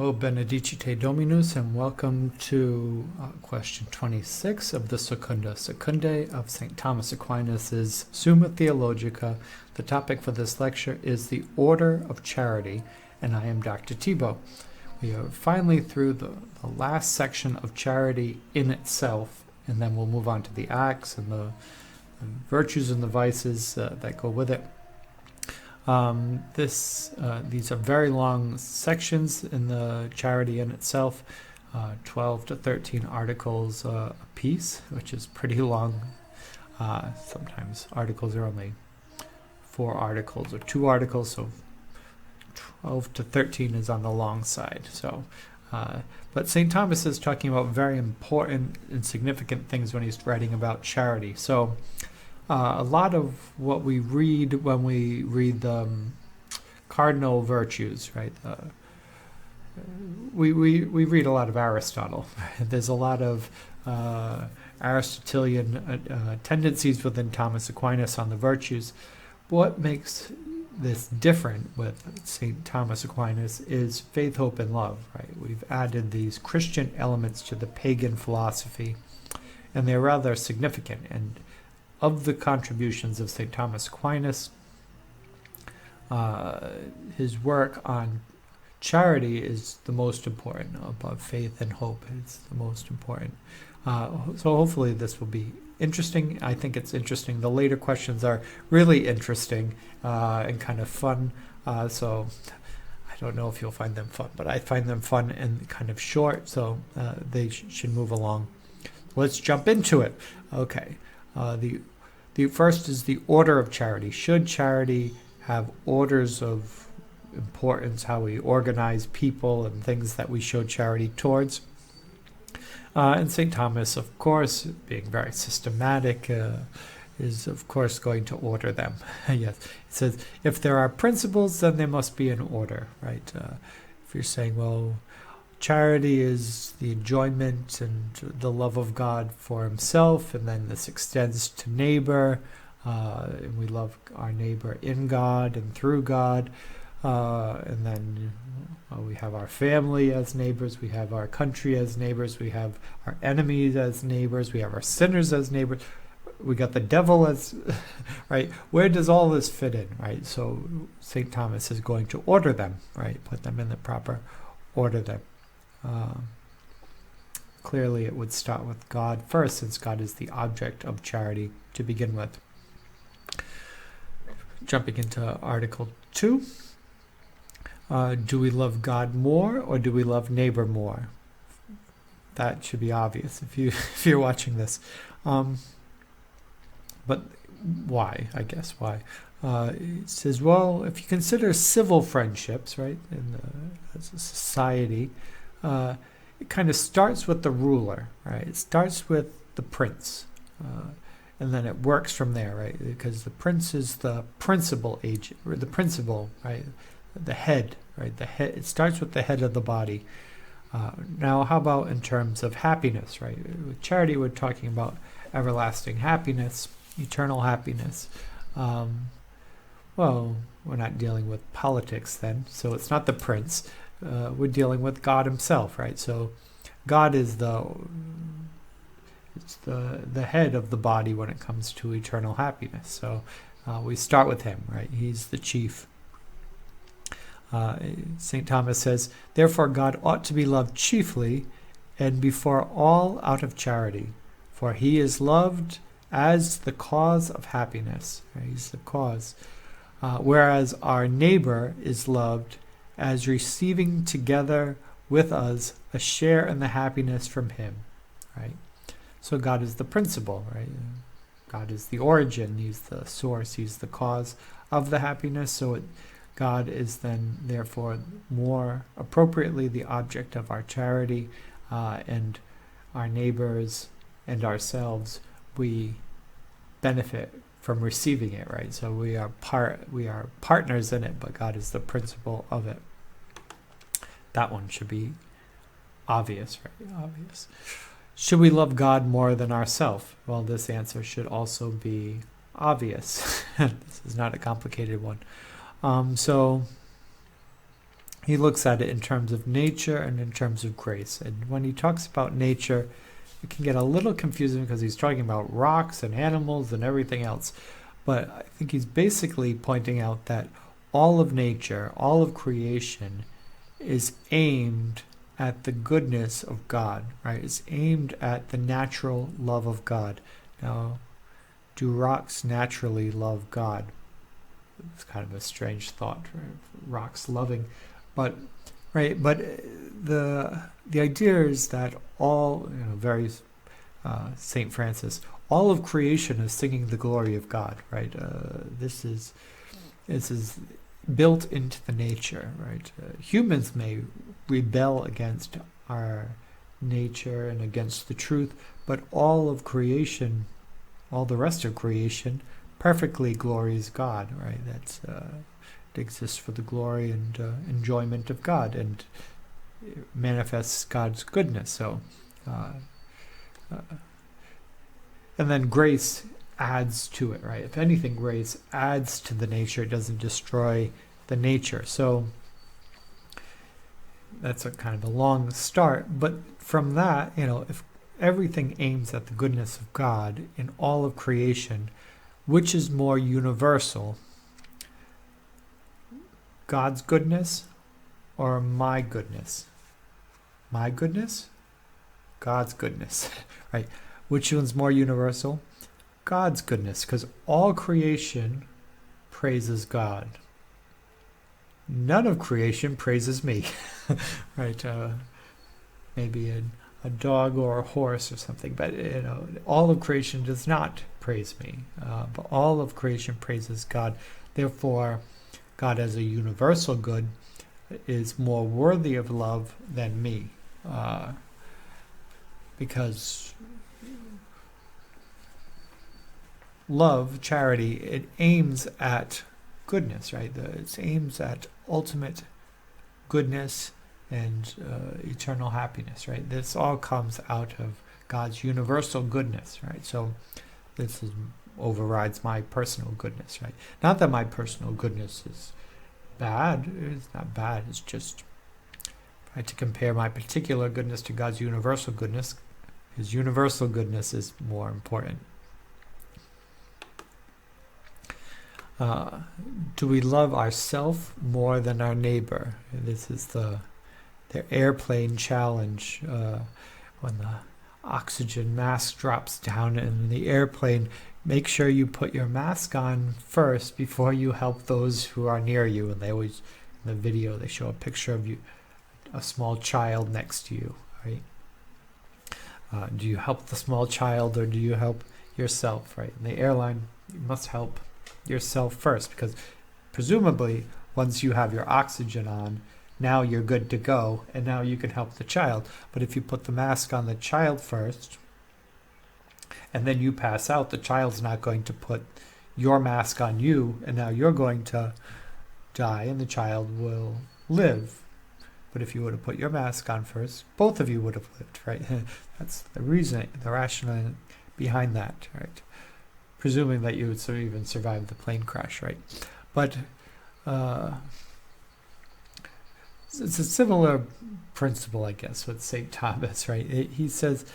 Hello, Benedicite Dominus, and welcome to question 26 of the Secunda, Secundae of St. Thomas Aquinas' Summa Theologica. The topic for this lecture is the order of charity, and I am Dr. Thibault. We are finally through the last section of charity in itself, and then we'll move on to the acts and the virtues and the vices that go with it. These are very long sections in the charity in itself, 12 to 13 articles a piece, which is pretty long. Sometimes articles are only 4 articles or 2 articles, so 12 to 13 is on the long side. But St. Thomas is talking about very important and significant things when he's writing about charity. So a lot of what we read when we read the cardinal virtues, right? We read a lot of Aristotle. There's a lot of Aristotelian tendencies within Thomas Aquinas on the virtues. What makes this different with St. Thomas Aquinas is faith, hope, and love, right? We've added these Christian elements to the pagan philosophy, and they're rather significant. And of the contributions of St. Thomas Aquinas, his work on charity is the most important, above faith and hope. It's the most important. So hopefully this will be interesting. I think it's interesting. The later questions are really interesting and kind of fun. So I don't know if you'll find them fun, but I find them fun and kind of short, so they should move along. Let's jump into it. Okay. The first is the order of charity. Should charity have orders of importance, how we organize people and things that we show charity towards? And St. Thomas, of course, being very systematic, is of course going to order them. Yes, it says if there are principles, then there must be an order, right? If you're saying, well, charity is the enjoyment and the love of God for himself, and then this extends to neighbor, and we love our neighbor in God and through God, and then we have our family as neighbors, we have our country as neighbors, we have our enemies as neighbors, we have our sinners as neighbors, we got the devil as, right? Where does all this fit in, right? So St. Thomas is going to order them, right? Put them in the proper order there. Clearly it would start with God first, since God is the object of charity to begin with. Jumping into Article 2. Do we love God more or do we love neighbor more? That should be obvious if you're watching this. But why? I guess why? It says, well, if you consider civil friendships, right, as a society, it kind of starts with the ruler, right? It starts with the prince, and then it works from there, right? Because the prince is the principal agent, or the principal, right? The head, right? The head. It starts with the head of the body. Now, how about in terms of happiness, right? With charity, we're talking about everlasting happiness, eternal happiness. Well, we're not dealing with politics then, so it's not the prince. We're dealing with God himself, right? So God is the head of the body when it comes to eternal happiness. So we start with him, right? He's the chief. St. Thomas says, therefore God ought to be loved chiefly and before all out of charity, for he is loved as the cause of happiness. Right? He's the cause. Whereas our neighbor is loved as receiving together with us a share in the happiness from him, right? So God is the principle, right? God is the origin, he's the source, he's the cause of the happiness, so God is then therefore more appropriately the object of our charity, and our neighbors and ourselves, we benefit from receiving it, right? So we are partners in it, but God is the principle of it. That one should be obvious, right? Obvious. Should we love God more than ourselves? Well, this answer should also be obvious. This is not a complicated one. So he looks at it in terms of nature and in terms of grace. And when he talks about nature, it can get a little confusing because he's talking about rocks and animals and everything else. But I think he's basically pointing out that all of nature, all of creation, is aimed at the goodness of God, right? It's aimed at the natural love of God. Now, do rocks naturally love God? It's kind of a strange thought, right? Rocks loving, but right. But the idea is that all, very Saint Francis, all of creation is singing the glory of God, right? This is built into the nature, right? Humans may rebel against our nature and against the truth, but all of creation, all the rest of creation, perfectly glories God, right? That's it exists for the glory and enjoyment of God, and it manifests God's goodness. So, and then grace adds to it, right? If anything, grace adds to the nature. It doesn't destroy the nature. So that's a kind of a long start. But from that, if everything aims at the goodness of God in all of creation, which is more universal? God's goodness or my goodness? My goodness? God's goodness, right? Which one's more universal? God's goodness, because all creation praises God. None of creation praises me, right? Maybe a dog or a horse or something, but all of creation does not praise me, but all of creation praises God. Therefore, God as a universal good is more worthy of love than me, because love, charity, it aims at goodness, right? It aims at ultimate goodness and eternal happiness, right? This all comes out of God's universal goodness, right? So this overrides my personal goodness, right? Not that my personal goodness is bad. It's not bad. It's just right, to compare my particular goodness to God's universal goodness. His universal goodness is more important. Do we love ourselves more than our neighbor? This is the airplane challenge. When the oxygen mask drops down in the airplane, make sure you put your mask on first before you help those who are near you. And they always, in the video, they show a picture of you, a small child next to you, right? Do you help the small child or do you help yourself, right? In the airline, you must help yourself first, because presumably once you have your oxygen on, now you're good to go, and now you can help the child. But if you put the mask on the child first, and then you pass out, the child's not going to put your mask on you, and now you're going to die, and the child will live. But if you would have put your mask on first, both of you would have lived, right? That's the reason, the rationale behind that, right? Presuming that you would even survive the plane crash, right? But it's a similar principle, I guess, with St. Thomas, right? He says,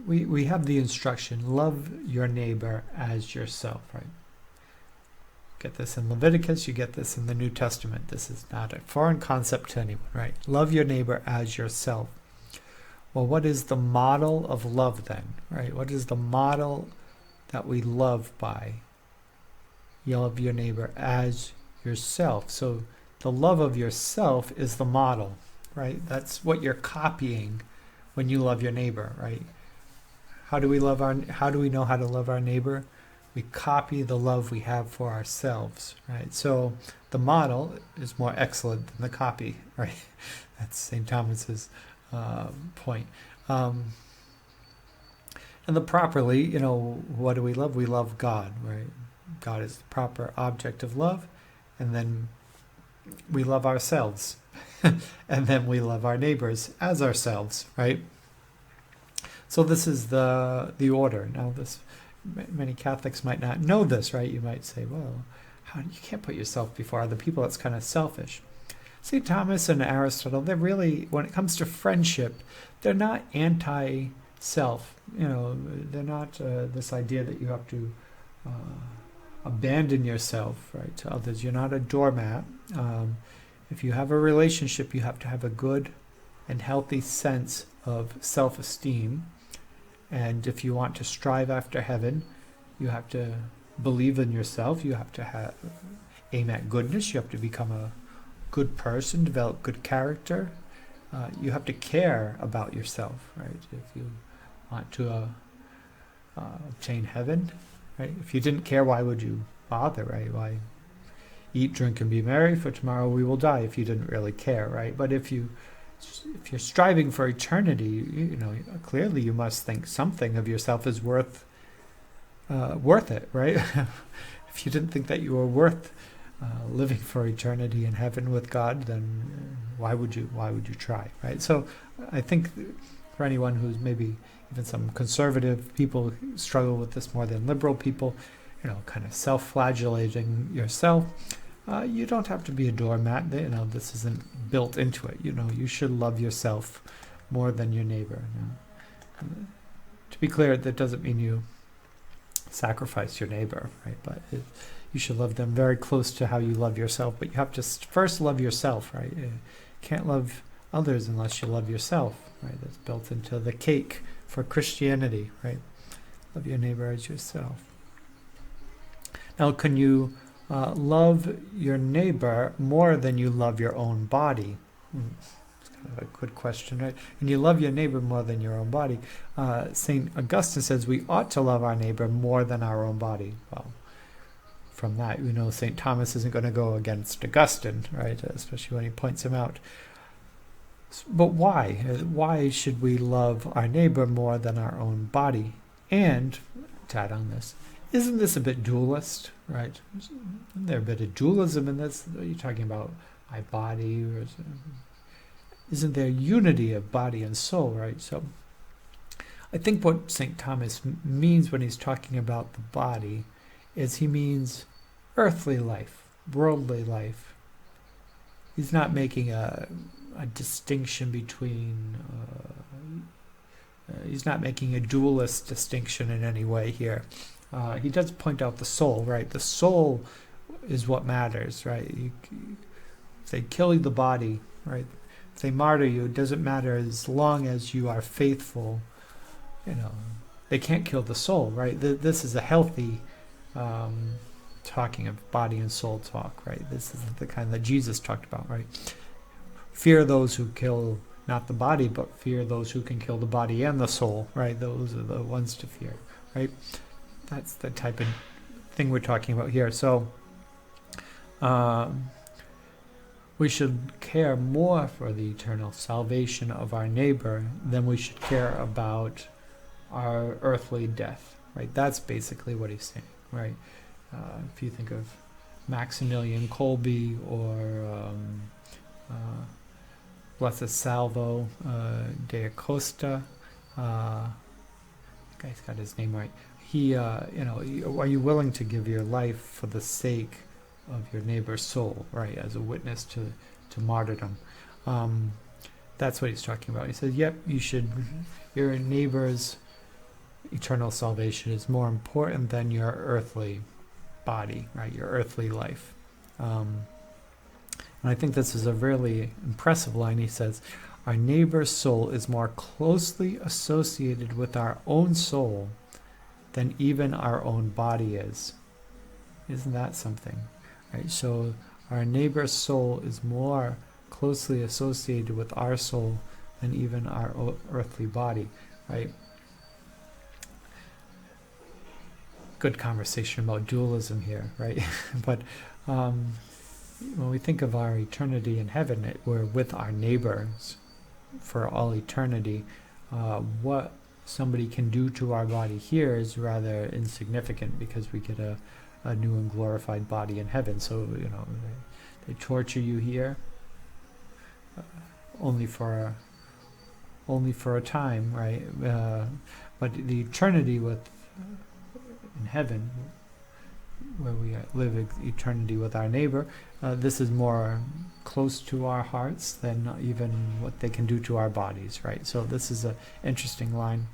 we have the instruction, love your neighbor as yourself, right? Get this in Leviticus, you get this in the New Testament. This is not a foreign concept to anyone, right? Love your neighbor as yourself. Well, what is the model of love then, right? What is the model that we love by? You love your neighbor as yourself. So the love of yourself is the model, right? That's what you're copying when you love your neighbor, right? How do we know how to love our neighbor? We copy the love we have for ourselves, right? So the model is more excellent than the copy, right? That's St. Thomas's point. And the properly, what do we love? We love God, right? God is the proper object of love, and then we love ourselves, and then we love our neighbors as ourselves, right? So this is the order. Now, many Catholics might not know this, right? You might say, well, you can't put yourself before other people. That's kind of selfish. St. Thomas and Aristotle, they're really, when it comes to friendship, they're not anti-self. They're not this idea that you have to abandon yourself, right, to others. You're not a doormat. If you have a relationship, you have to have a good and healthy sense of self-esteem. And if you want to strive after heaven, you have to believe in yourself. You have to aim at goodness. You have to become a good person, develop good character. You have to care about yourself, right? If you want to obtain heaven, right? If you didn't care, why would you bother, right? Why eat, drink, and be merry, for tomorrow we will die, if you didn't really care, right? But if you're striving for eternity, clearly you must think something of yourself is worth it, right? If you didn't think that you were worth living for eternity in heaven with God, then why would you try, right? So I think for anyone who's maybe even some conservative people struggle with this more than liberal people, kind of self-flagellating yourself. You don't have to be a doormat. This isn't built into it. You should love yourself more than your neighbor. To be clear, that doesn't mean you sacrifice your neighbor, right? But you should love them very close to how you love yourself. But you have to first love yourself, right? You can't love others unless you love yourself, right? That's built into the cake for Christianity, right? Love your neighbor as yourself. Now, can you love your neighbor more than you love your own body? It's kind of a good question, right? And you love your neighbor more than your own body. St. Augustine says we ought to love our neighbor more than our own body. Well, from that, St. Thomas isn't going to go against Augustine, right? Especially when he points him out. But why? Why should we love our neighbor more than our own body? And, to add on this, isn't this a bit dualist, right? Isn't there a bit of dualism in this? Are you talking about my body? Or isn't there unity of body and soul, right? So I think what St. Thomas means when he's talking about the body is he means earthly life, worldly life. He's not making a distinction between... he's not making a dualist distinction in any way here. He does point out the soul, right? The soul is what matters, right? If they kill the body, right? If they martyr you, it doesn't matter as long as you are faithful. They can't kill the soul, right? This is a healthy talking of body and soul talk, right? This is the kind that Jesus talked about, right? Fear those who kill not the body, but fear those who can kill the body and the soul, right? Those are the ones to fear, right? That's the type of thing we're talking about here. So we should care more for the eternal salvation of our neighbor than we should care about our earthly death, right? That's basically what he's saying, right? If you think of Maximilian Kolbe or Blessed Salvo de Acosta, the guy's got his name right. He, are you willing to give your life for the sake of your neighbor's soul, right, as a witness to martyrdom? That's what he's talking about. He says, yep, you should, your neighbor's eternal salvation is more important than your earthly body, right, your earthly life. And I think this is a really impressive line. He says, our neighbor's soul is more closely associated with our own soul than even our own body is. Isn't that something? Right? So our neighbor's soul is more closely associated with our soul than even our earthly body, right? Good conversation about dualism here, right? But when we think of our eternity in heaven, we're with our neighbors for all eternity. What somebody can do to our body here is rather insignificant because we get a new and glorified body in heaven. So, they torture you here only for a time, right? But the eternity in heaven, where we live eternity with our neighbor. This is more close to our hearts than even what they can do to our bodies, right? So this is an interesting line.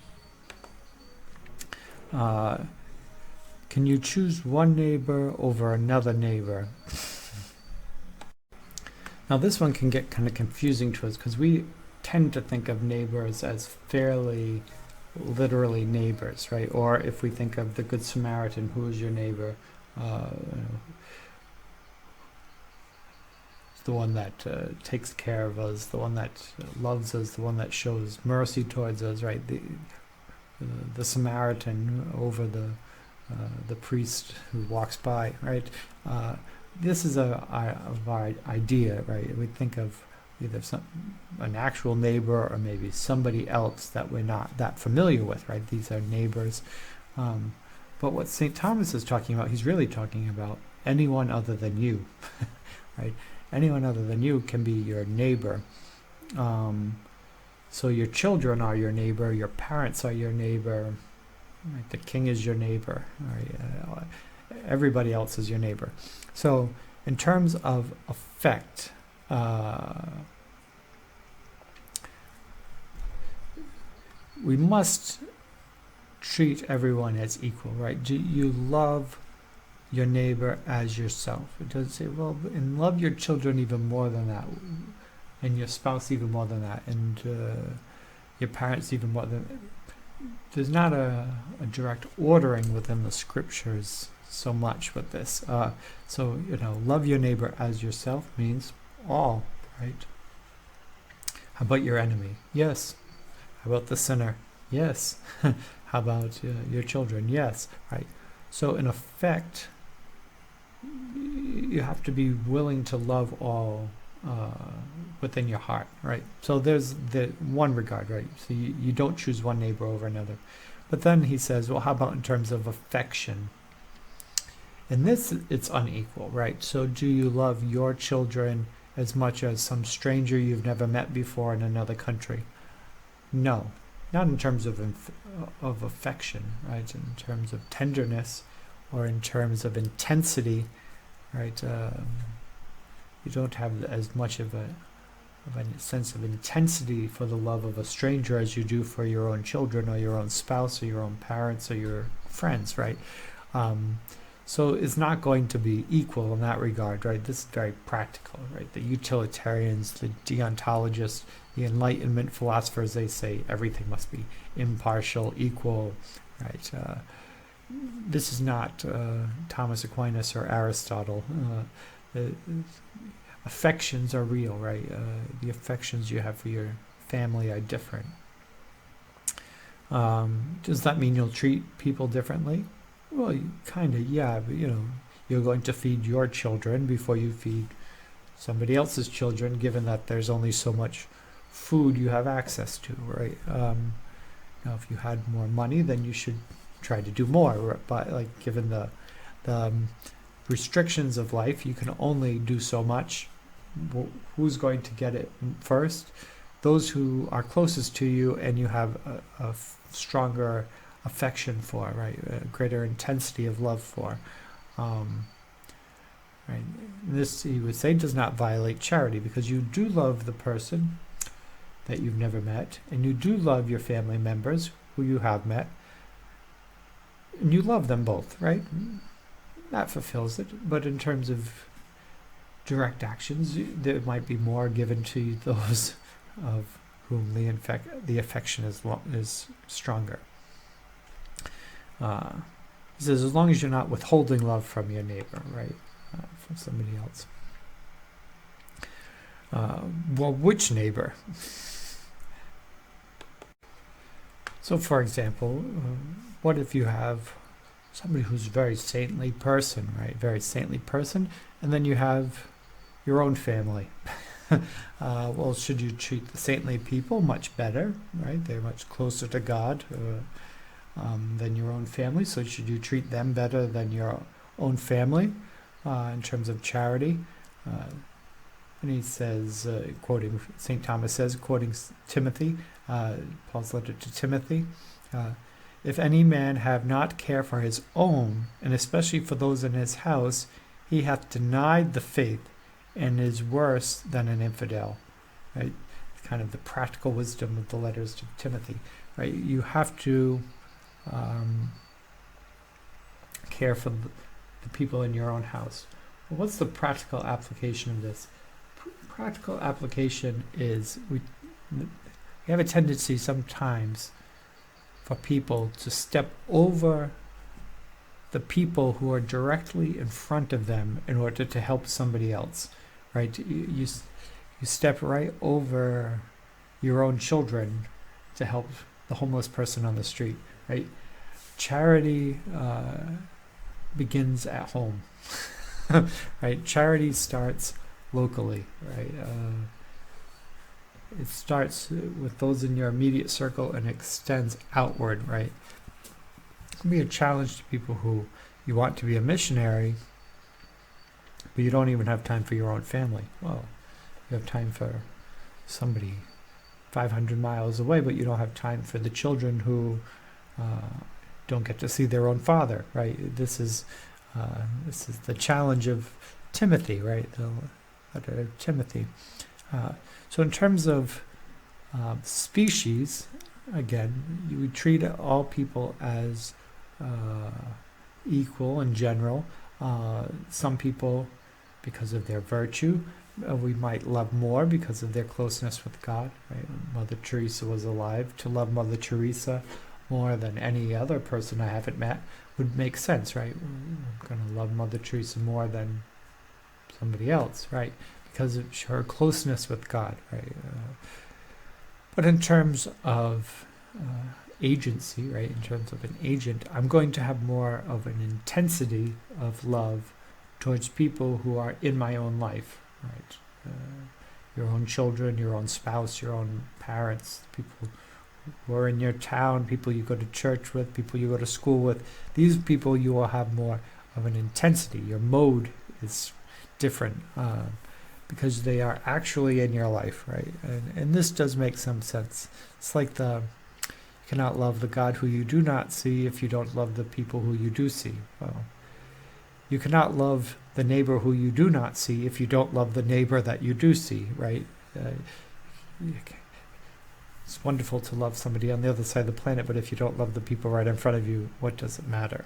Can you choose one neighbor over another neighbor? Now this one can get kind of confusing to us because we tend to think of neighbors as fairly literally neighbors, right? Or if we think of the Good Samaritan, who is your neighbor? The one that takes care of us, the one that loves us, the one that shows mercy towards us, right? The Samaritan over the priest who walks by, right? This is our idea, right? We think of either an actual neighbor or maybe somebody else that we're not that familiar with, right? These are neighbors. But what St. Thomas is talking about, he's really talking about anyone other than you, right? Anyone other than you can be your neighbor. So your children are your neighbor, your parents are your neighbor, right? The king is your neighbor, right? Everybody else is your neighbor. So in terms of effect, we must treat everyone as equal, right? Do you love your neighbor as yourself? It doesn't say, well, and love your children even more than that, and your spouse even more than that, and your parents even more than that. There's not a direct ordering within the scriptures so much with this. So, love your neighbor as yourself means all, right? How about your enemy? Yes. How about the sinner? Yes. How about your children? Yes. Right. So in effect, you have to be willing to love all within your heart, right? So there's the one regard, right? So you don't choose one neighbor over another. But then he says, well, how about in terms of affection? In this, it's unequal, right? So do you love your children as much as some stranger you've never met before in another country? No, not in terms of affection, right? In terms of tenderness or in terms of intensity, right? You don't have as much of a sense of intensity for the love of a stranger as you do for your own children or your own spouse or your own parents or your friends, right? So it's not going to be equal in that regard, right? This is very practical, right? The utilitarians, the deontologists, the Enlightenment philosophers, they say everything must be impartial, equal, right? This is not Thomas Aquinas or Aristotle. Affections are real, right? The affections you have for your family are different. Does that mean you'll treat people differently? Well, kind of, yeah, but you're going to feed your children before you feed somebody else's children, given that there's only so much food you have access to, right? Now, if you had more money, then you should try to do more, but given the restrictions of life, you can only do so much. Who's going to get it first? Those who are closest to you and you have a stronger affection for, right? A greater intensity of love for. Right? This, he would say, does not violate charity, because you do love the person that you've never met, and you do love your family members who you have met, and you love them both, right? That fulfills it. But in terms of direct actions, there might be more given to those of whom the affection is stronger. He says, as long as you're not withholding love from your neighbor, right? From somebody else. Well, which neighbor? So, for example, what if you have somebody who's a very saintly person, right? Very saintly person, and then you have your own family. Well, should you treat the saintly people much better, right? They're much closer to God than your own family, so should you treat them better than your own family in terms of charity? And he says, quoting St. Thomas says, quoting Timothy, Paul's letter to Timothy, If any man have not care for his own, and especially for those in his house, he hath denied the faith, and is worse than an infidel. Right? Kind of the practical wisdom of the letters to Timothy. Right? You have to care for the people in your own house. Well, what's the practical application of this? Practical application is we have a tendency sometimes for people to step over the people who are directly in front of them in order to help somebody else, right? You step right over your own children to help the homeless person on the street, right? Charity begins at home, right? Charity starts locally, right? It starts with those in your immediate circle and extends outward, right? It can be a challenge to people who you want to be a missionary, but you don't even have time for your own family. Well, you have time for somebody 500 miles away, but you don't have time for the children who don't get to see their own father, right? This is the challenge of Timothy, right? The letter of Timothy. So in terms of species, again, you would treat all people as equal in general. Some people, because of their virtue, we might love more because of their closeness with God. Right? Mother Teresa was alive. To love Mother Teresa more than any other person I haven't met would make sense, right? I'm going to love Mother Teresa more than somebody else, right? Because of her closeness with God, right? But in terms of agency, right? In terms of an agent, I'm going to have more of an intensity of love towards people who are in my own life, right? Your own children, your own spouse, your own parents, people who are in your town, people you go to church with, people you go to school with. These people you will have more of an intensity. Your mode is different. Because they are actually in your life, right? And this does make some sense. It's like you cannot love the God who you do not see if you don't love the people who you do see. Well, you cannot love the neighbor who you do not see if you don't love the neighbor that you do see, right? It's wonderful to love somebody on the other side of the planet, but if you don't love the people right in front of you, what does it matter?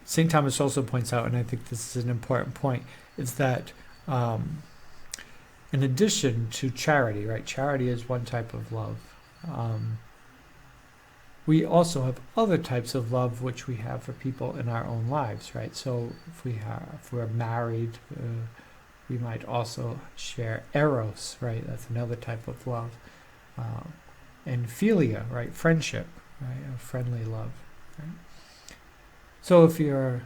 St. Thomas also points out, and I think this is an important point, is that in addition to charity, right? Charity is one type of love. We also have other types of love which we have for people in our own lives, right? So if we're married, we might also share eros, right? That's another type of love. And philia, right? Friendship, right? A friendly love, right? So if you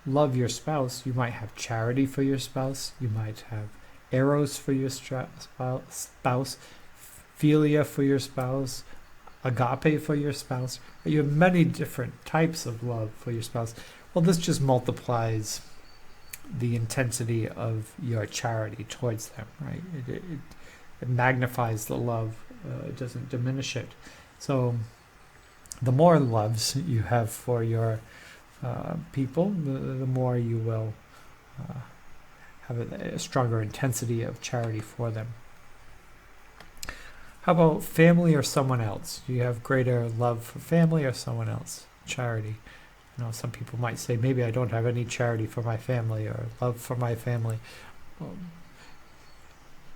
love your spouse, you might have charity for your spouse. You might have eros for your spouse, philia for your spouse, agape for your spouse. You have many different types of love for your spouse. Well, this just multiplies the intensity of your charity towards them, right? It magnifies the love. It doesn't diminish it. So the more loves you have for your people, the more you will have a stronger intensity of charity for them. How about family or someone else? Do you have greater love for family or someone else? Charity. Some people might say, maybe I don't have any charity for my family or love for my family.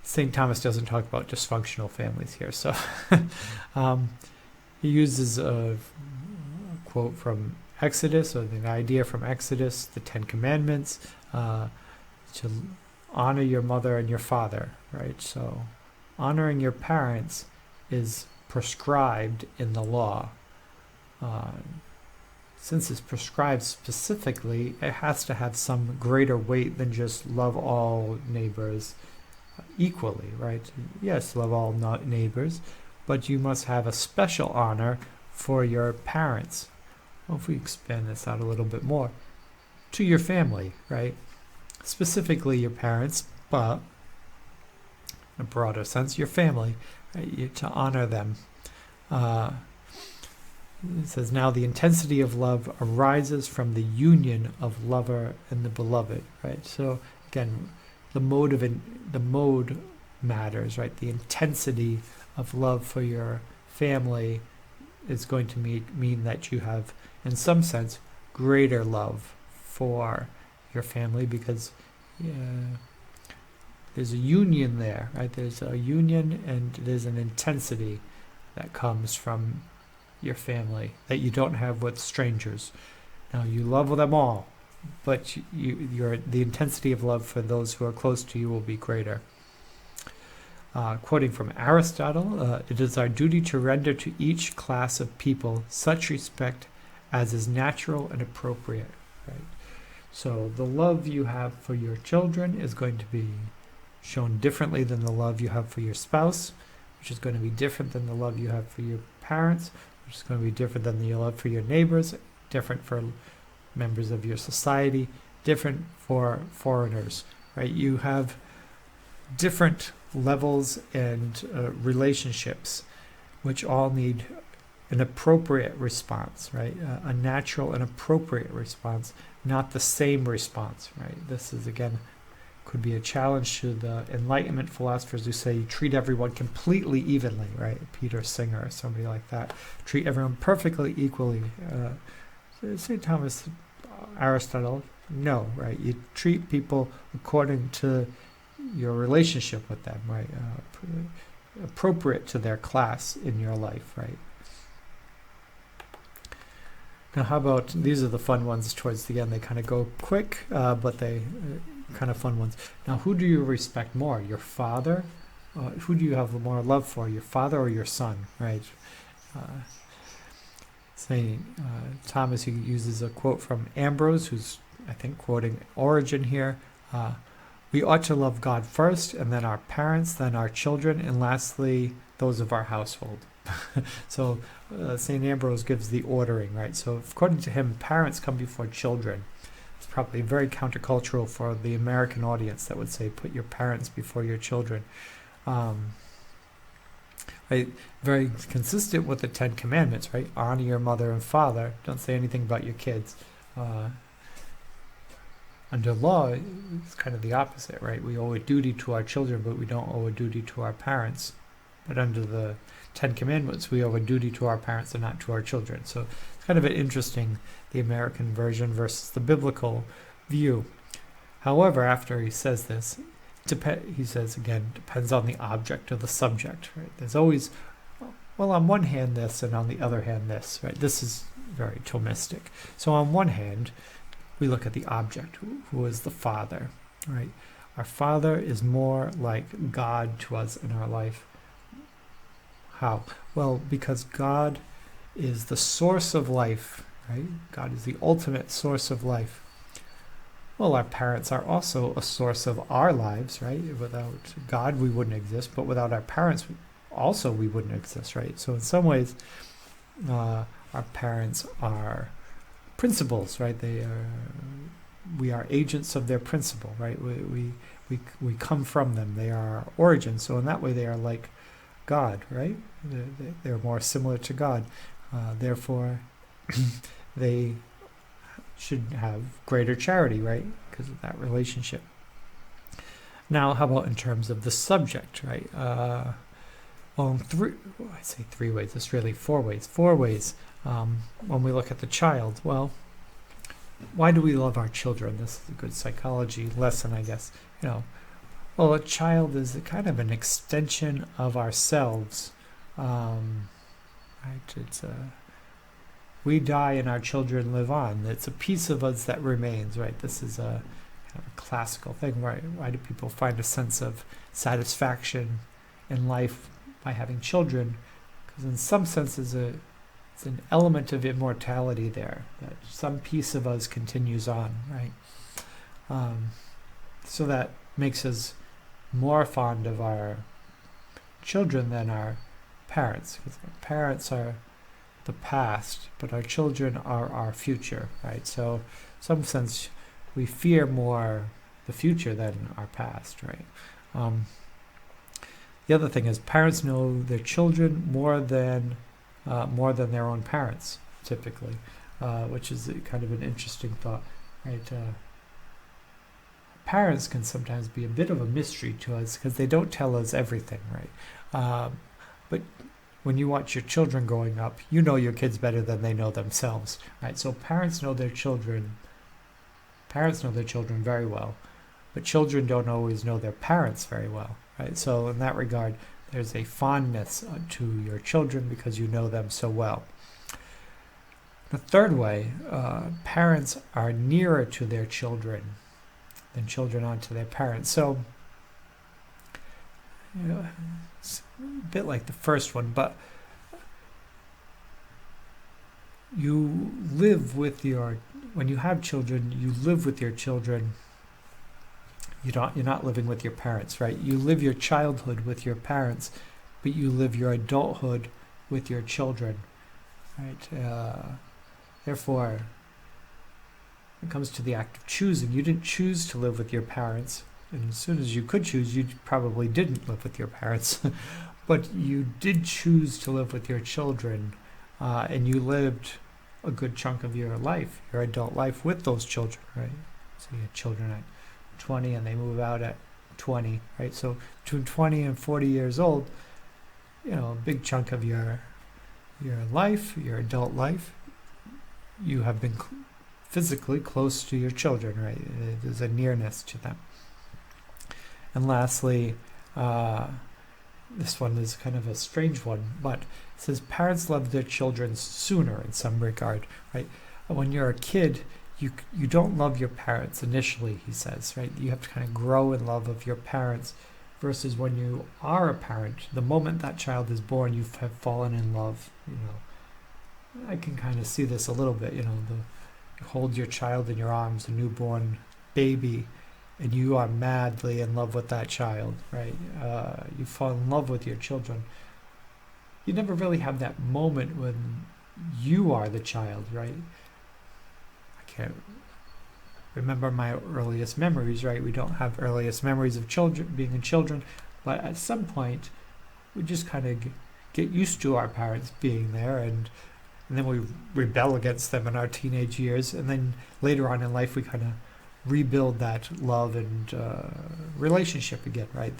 St. Thomas doesn't talk about dysfunctional families here, so he uses a quote from Exodus, or the idea from Exodus, the Ten Commandments, to honor your mother and your father, right? So honoring your parents is prescribed in the law. Since it's prescribed specifically, it has to have some greater weight than just love all neighbors equally, right? Yes, love all neighbors, but you must have a special honor for your parents. Well, if we expand this out a little bit more, to your family, right? Specifically your parents, but in a broader sense, your family, right? To honor them. It says, now the intensity of love arises from the union of lover and the beloved, right? So again, the mode matters, right? The intensity of love for your family is going to mean that you have, in some sense, greater love for your family, because there's a union there, right? There's a union and there's an intensity that comes from your family that you don't have with strangers. Now, you love them all, but the intensity of love for those who are close to you will be greater. Quoting from Aristotle, it is our duty to render to each class of people such respect as is natural and appropriate. Right? So the love you have for your children is going to be shown differently than the love you have for your spouse, which is going to be different than the love you have for your parents, which is going to be different than the love for your neighbors, different for members of your society, different for foreigners. Right? You have different levels and relationships, which all need an appropriate response, right? A natural and appropriate response, not the same response, right? This is, again, could be a challenge to the Enlightenment philosophers who say you treat everyone completely evenly, right? Peter Singer or somebody like that. Treat everyone perfectly equally. St. Thomas, Aristotle, no, right? You treat people according to your relationship with them, right? Appropriate to their class in your life, right? Now, how about, these are the fun ones towards the end. They kind of go quick, but they kind of fun ones. Now, who do you respect more? Your father? Who do you have more love for? Your father or your son, right? St. Thomas, he uses a quote from Ambrose, who's, I think, quoting Origen here. We ought to love God first, and then our parents, then our children, and lastly, those of our household. So St. Ambrose gives the ordering, right? So according to him, parents come before children. It's probably very countercultural for the American audience that would say, put your parents before your children. Right? Very consistent with the Ten Commandments, right? Honor your mother and father. Don't say anything about your kids. Under law, it's kind of the opposite, right? We owe a duty to our children, but we don't owe a duty to our parents. But under the Ten Commandments, we owe a duty to our parents and not to our children. So it's kind of an interesting, the American version versus the biblical view. However, after he says this, he says, again, depends on the object or the subject, right? There's always, well, on one hand this, and on the other hand this, right? This is very Thomistic. So on one hand, we look at the object, who is the Father, right? Our Father is more like God to us in our life. How? Well, because God is the source of life, right? God is the ultimate source of life. Well, our parents are also a source of our lives, right? Without God, we wouldn't exist, but without our parents, we wouldn't exist, right? So in some ways, our parents are principles, right? We are agents of their principle, right? We come from them. They are our origin. So in that way, they are like God, right? They're more similar to God. Therefore, they should have greater charity, right? Because of that relationship. Now, how about in terms of the subject, right? Well, I say 3 ways. It's really 4 ways. 4 ways. When we look at the child, well, why do we love our children? This is a good psychology lesson, I guess. Well, a child is a kind of an extension of ourselves. Right? We die and our children live on. It's a piece of us that remains, right? This is a kind of a classical thing, right? Why do people find a sense of satisfaction in life by having children? Because in some sense, it's an element of immortality there, that some piece of us continues on, right? So that makes us more fond of our children than our parents, because our parents are the past, but our children are our future, right? So in some sense, we fear more the future than our past, right? The other thing is parents know their children more than their own parents, typically, which is kind of an interesting thought, right? Parents can sometimes be a bit of a mystery to us because they don't tell us everything, right? But when you watch your children growing up, you know your kids better than they know themselves, right? So parents know their children very well, but children don't always know their parents very well, right? So in that regard, there's a fondness to your children because you know them so well. The third way, parents are nearer to their children than children are to their parents. So, it's a bit like the first one, but you live with when you have children, you live with your children. You're not living with your parents, right? You live your childhood with your parents, but you live your adulthood with your children, right? Therefore, when it comes to the act of choosing, you didn't choose to live with your parents, and as soon as you could choose, you probably didn't live with your parents, but you did choose to live with your children, and you lived a good chunk of your life, your adult life, with those children, right? So you had children at 20 and they move out at 20, right? So between 20 and 40 years old, a big chunk of your life, your adult life, you have been physically close to your children, right? There's a nearness to them. And lastly, this one is kind of a strange one, but it says parents love their children sooner in some regard, right? When you're a kid, you don't love your parents initially, he says, right? You have to kind of grow in love of your parents, versus when you are a parent, the moment that child is born, you have fallen in love. I can kind of see this a little bit. You hold your child in your arms, a newborn baby, and you are madly in love with that child, right? You fall in love with your children. You never really have that moment when you are the child, right? I can't remember my earliest memories, right? We don't have earliest memories of being children, but at some point, we just kind of get used to our parents being there, and then we rebel against them in our teenage years, and then later on in life, we kind of rebuild that love and relationship again, right?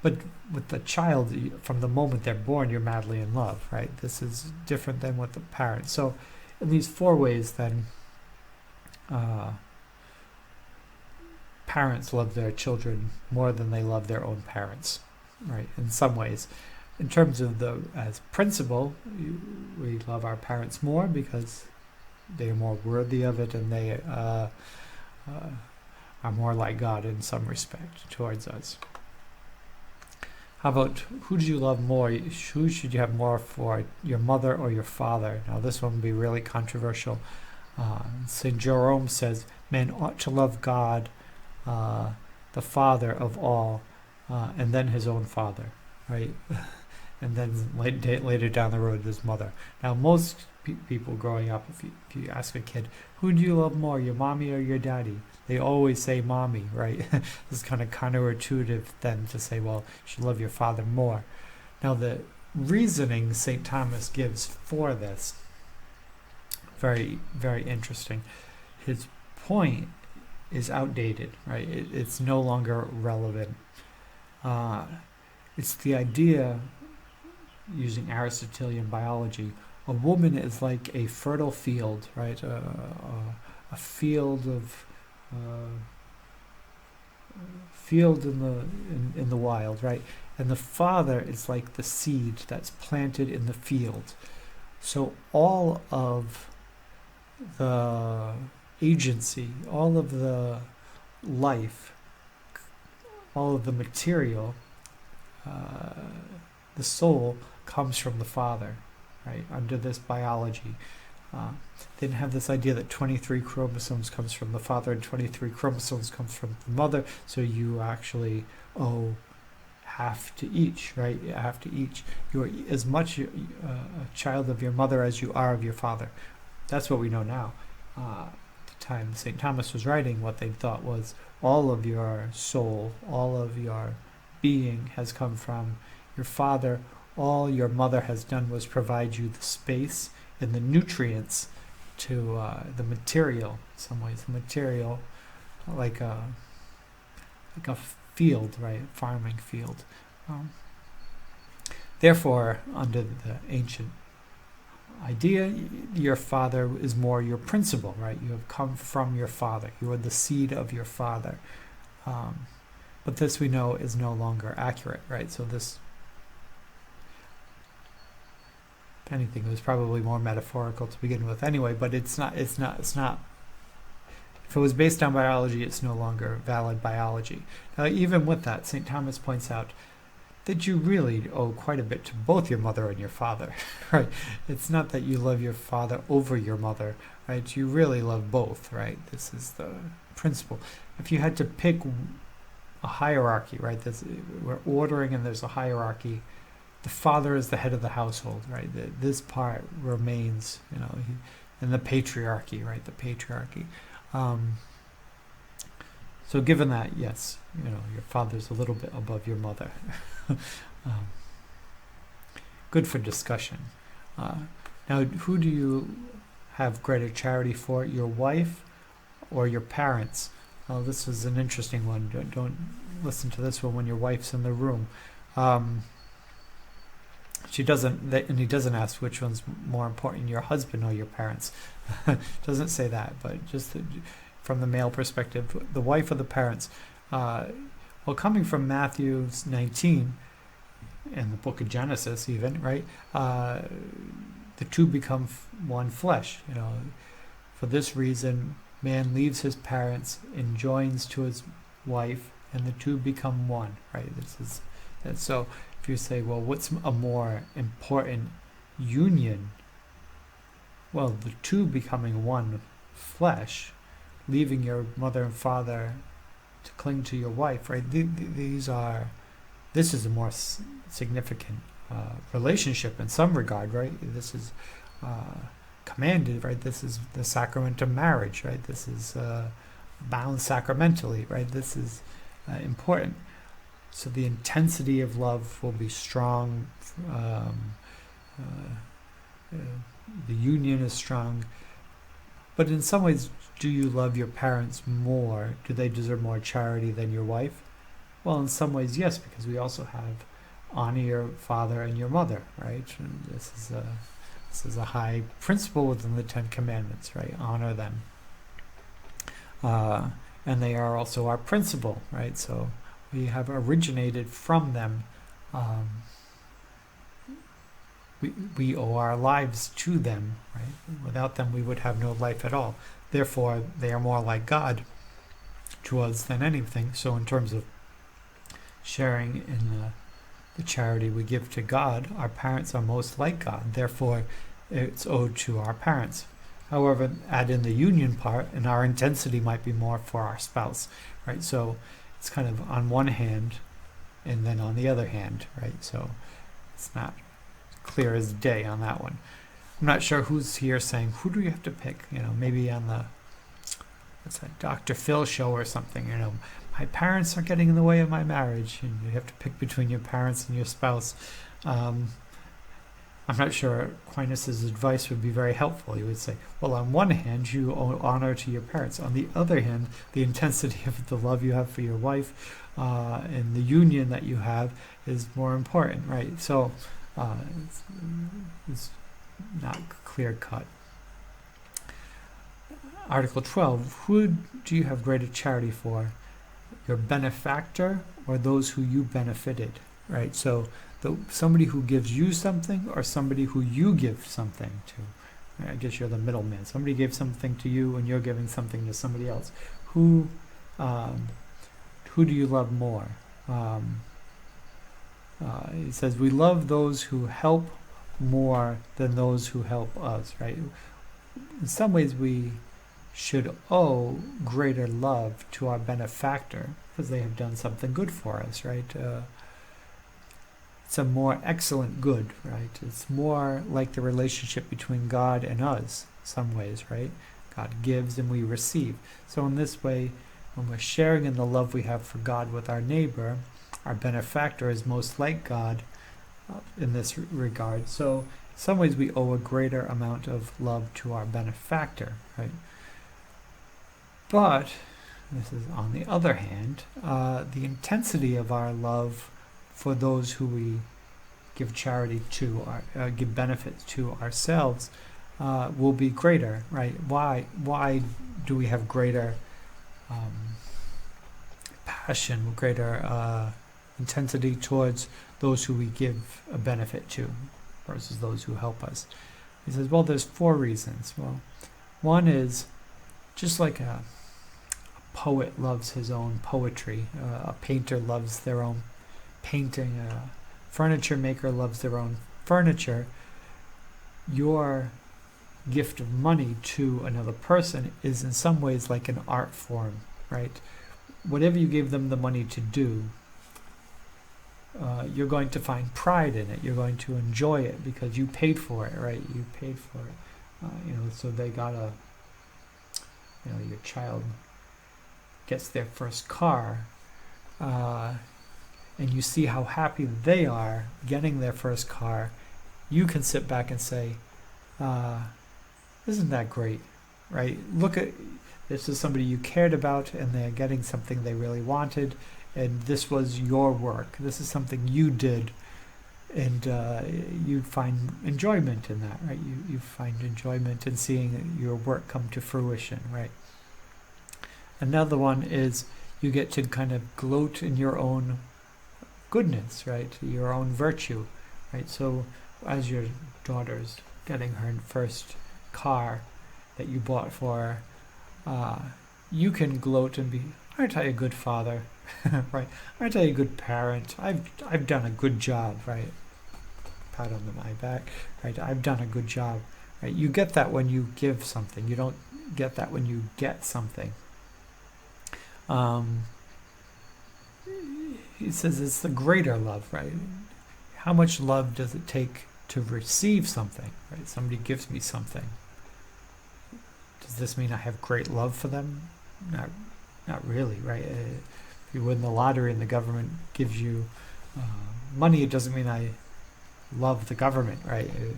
But with the child, from the moment they're born, you're madly in love, right? This is different than with the parents. So in these four ways, then, parents love their children more than they love their own parents, right? In some ways. In terms of as principle, we love our parents more because they are more worthy of it, and they are more like God in some respect towards us. How about, who do you love more? Who should you have more for, your mother or your father? Now this one would be really controversial. St. Jerome says, man ought to love God, the Father of all, and then his own father, right? And then later down the road, his mother. Now, most people growing up, if you ask a kid, who do you love more, your mommy or your daddy? They always say mommy, right? It's kind of counterintuitive then to say, well, you should love your father more. Now, the reasoning St. Thomas gives for this, very, very interesting. His point is outdated, right? It's no longer relevant. It's the idea, using Aristotelian biology, a woman is like a fertile field, right? A field of field in the wild, right? And the father is like the seed that's planted in the field. So all of the agency, all of the life, all of the material, the soul comes from the father, right? Under this biology. They didn't have this idea that 23 chromosomes comes from the father and 23 chromosomes comes from the mother, so you actually owe half to each, right? Half to each. You are as much a child of your mother as you are of your father. That's what we know now. At the time St. Thomas was writing, what they thought was all of your soul, all of your being has come from your father. All your mother has done was provide you the space and the nutrients to the material. In some ways, the material, like a field, right? Farming field. Therefore, under the ancient idea, your father is more your principle, right? You have come from your father. You are the seed of your father. But this we know is no longer accurate, right? So this, if anything, it was probably more metaphorical to begin with anyway, but it's not. If it was based on biology, it's no longer valid biology. Now, even with that, St. Thomas points out that you really owe quite a bit to both your mother and your father, right? It's not that you love your father over your mother, right? You really love both, right? This is the principle. If you had to pick a hierarchy, right? We're ordering and there's a hierarchy. The father is the head of the household, right? This part remains, in the patriarchy, right? The patriarchy. So given that, yes, your father's a little bit above your mother. Good for discussion. Now, who do you have greater charity for, your wife or your parents? Well, this is an interesting one. Don't listen to this one when your wife's in the room. She doesn't, and he doesn't ask which one's more important, your husband or your parents. Doesn't say that, but just from the male perspective, the wife or the parents. Well, coming from Matthew 19, and the book of Genesis even, right? The two become one flesh. For this reason, man leaves his parents and joins to his wife, and the two become one, right? And so if you say, well, what's a more important union? Well, the two becoming one flesh, leaving your mother and father to cling to your wife, right? This is a more significant relationship in some regard, right? This is commanded, right? This is the sacrament of marriage, right? This is bound sacramentally, right? This is important. So the intensity of love will be strong. The union is strong. But in some ways, do you love your parents more? Do they deserve more charity than your wife? Well, in some ways, yes, because we also have honor your father and your mother, right? And this is a high principle within the Ten Commandments, right? Honor them. And they are also our principle, right? So we have originated from them. We owe our lives to them, right? Without them, we would have no life at all. Therefore, they are more like God to us than anything. So in terms of sharing in the charity we give to God, our parents are most like God. Therefore, it's owed to our parents. However, add in the union part, and our intensity might be more for our spouse, right? So it's kind of on one hand, and then on the other hand, right? So it's not clear as day on that one. I'm not sure who's here saying, who do you have to pick? Maybe on the, what's that, Dr. Phil show or something, my parents are getting in the way of my marriage, and you have to pick between your parents and your spouse. I'm not sure Aquinas' advice would be very helpful. He would say, well, on one hand, you owe honor to your parents. On the other hand, the intensity of the love you have for your wife and the union that you have is more important, right? So it's not clear-cut. Article 12, who do you have greater charity for? Your benefactor or those who you benefited, right? So somebody who gives you something or somebody who you give something to. I guess you're the middleman. Somebody gave something to you and you're giving something to somebody else. Who do you love more? It says, we love those who help more than those who help us, right? In some ways, we should owe greater love to our benefactor because they have done something good for us, right? It's a more excellent good, right? It's more like the relationship between God and us, in some ways, right? God gives and we receive. So in this way, when we're sharing in the love we have for God with our neighbor, our benefactor is most like God in this regard. So in some ways we owe a greater amount of love to our benefactor, right? But this is on the other hand, the intensity of our love for those who we give charity to, give benefit to ourselves, will be greater, right? Why do we have greater passion, greater intensity towards those who we give a benefit to versus those who help us? He says, well, there's 4 reasons. Well, one is just like a poet loves his own poetry, a painter loves their own painting, a furniture maker loves their own furniture. Your gift of money to another person is in some ways like an art form, right? Whatever you give them the money to do, you're going to find pride in it. You're going to enjoy it because you paid for it, right? You paid for it. So they gotta, your child gets their first car, and you see how happy they are getting their first car. You can sit back and say, isn't that great, right? Look at, this is somebody you cared about and they're getting something they really wanted, and this was your work. This is something you did, and you find enjoyment in that, right? You find enjoyment in seeing your work come to fruition, right? Another one is you get to kind of gloat in your own goodness, right? Your own virtue, right? So as your daughter's getting her first car that you bought for her, you can gloat and be, aren't I a good father? Right? Aren't I a good parent? I've done a good job, right? Pat on my back, right? I've done a good job, right? You get that when you give something. You don't get that when you get something. He says it's the greater love, right? How much love does it take to receive something, right? Somebody gives me something. Does this mean I have great love for them? Not really, right? If you win the lottery and the government gives you money, it doesn't mean I love the government, right? You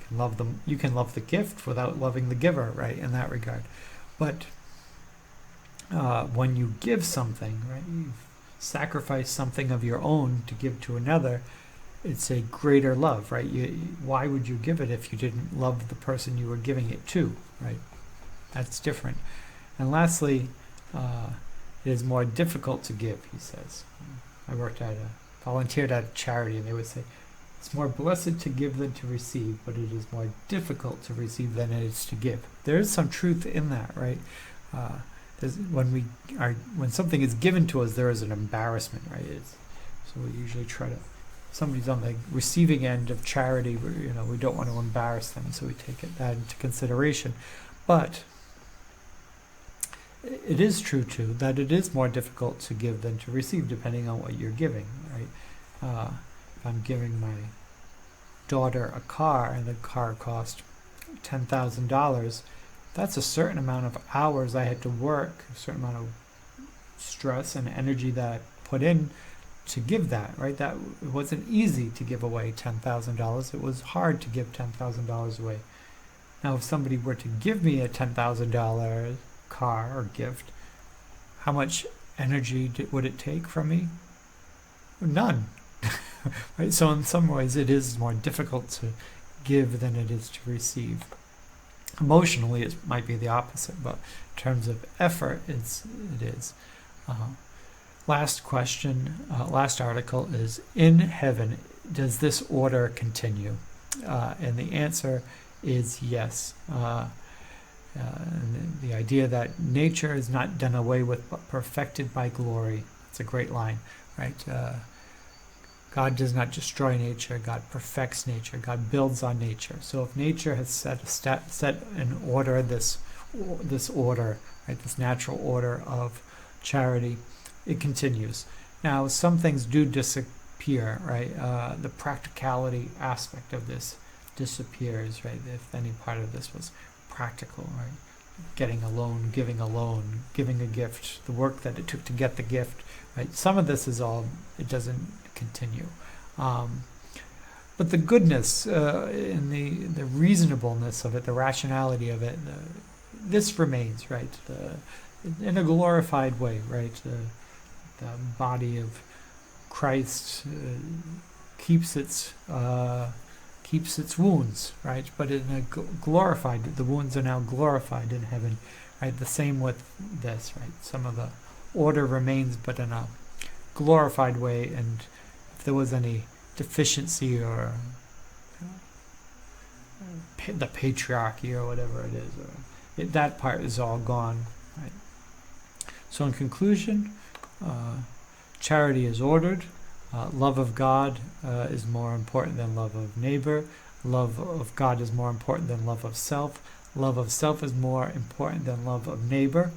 can love them. You can love the gift without loving the giver, right? In that regard, but when you give something, right, you sacrifice something of your own to give to another, it's a greater love, right? Why would you give it if you didn't love the person you were giving it to, right? That's different. And lastly, it is more difficult to give, he says. I volunteered at a charity, and they would say, it's more blessed to give than to receive, but it is more difficult to receive than it is to give. There is some truth in that, right? When something is given to us, there is an embarrassment, right? So we usually try to, somebody's on the receiving end of charity, we don't want to embarrass them, so we take that into consideration. But it is true too that it is more difficult to give than to receive, depending on what you're giving, right? If I'm giving my daughter a car and the car cost $10,000, that's a certain amount of hours I had to work, a certain amount of stress and energy that I put in to give that, right? That it wasn't easy to give away $10,000. It was hard to give $10,000 away. Now, if somebody were to give me a $10,000 car or gift, how much energy would it take from me? None. Right? So in some ways, it is more difficult to give than it is to receive. Emotionally, it might be the opposite, but in terms of effort, it is. Last question, last article is, in heaven, does this order continue? And the answer is yes. And the idea that nature is not done away with, but perfected by glory. It's a great line, right? God does not destroy nature. God perfects nature. God builds on nature. So if nature has set in order this order, right, this natural order of charity, it continues. Now, some things do disappear, right? The practicality aspect of this disappears, right? If any part of this was practical, right? getting a loan, giving a gift, the work that it took to get the gift, right? Some of this is all, it doesn't continue. But the goodness and the reasonableness of it, the rationality of it, this remains, right? In a glorified way, right? The body of Christ keeps its wounds, right? But in a glorified, the wounds are now glorified in heaven, right? The same with this, right? Some of the order remains, but in a glorified way. And if there was any deficiency or the patriarchy or whatever it is, that part is all gone, right? So in conclusion, charity is ordered. Love of God is more important than love of neighbor. Love of God is more important than love of self. Love of self is more important than love of neighbor.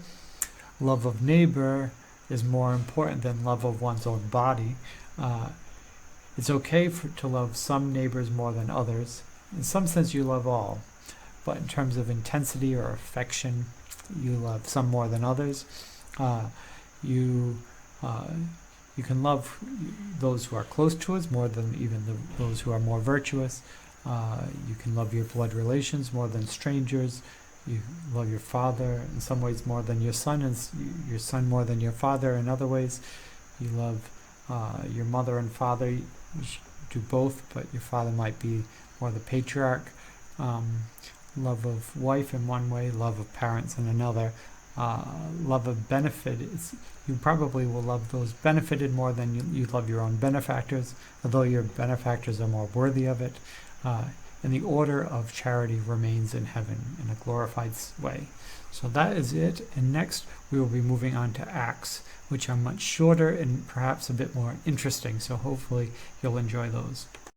Love of neighbor is more important than love of one's own body. It's okay to love some neighbors more than others. In some sense, you love all. But in terms of intensity or affection, you love some more than others. You can love those who are close to us more than even those who are more virtuous. You can love your blood relations more than strangers. You love your father in some ways more than your son, and your son more than your father in other ways. You love your mother and father. You should do both, but your father might be more the patriarch. Love of wife in one way, love of parents in another. Love of benefit, you probably will love those benefited more than you love your own benefactors, although your benefactors are more worthy of it. And the order of charity remains in heaven in a glorified way. So that is it. And next we will be moving on to Acts, which are much shorter and perhaps a bit more interesting. So hopefully you'll enjoy those.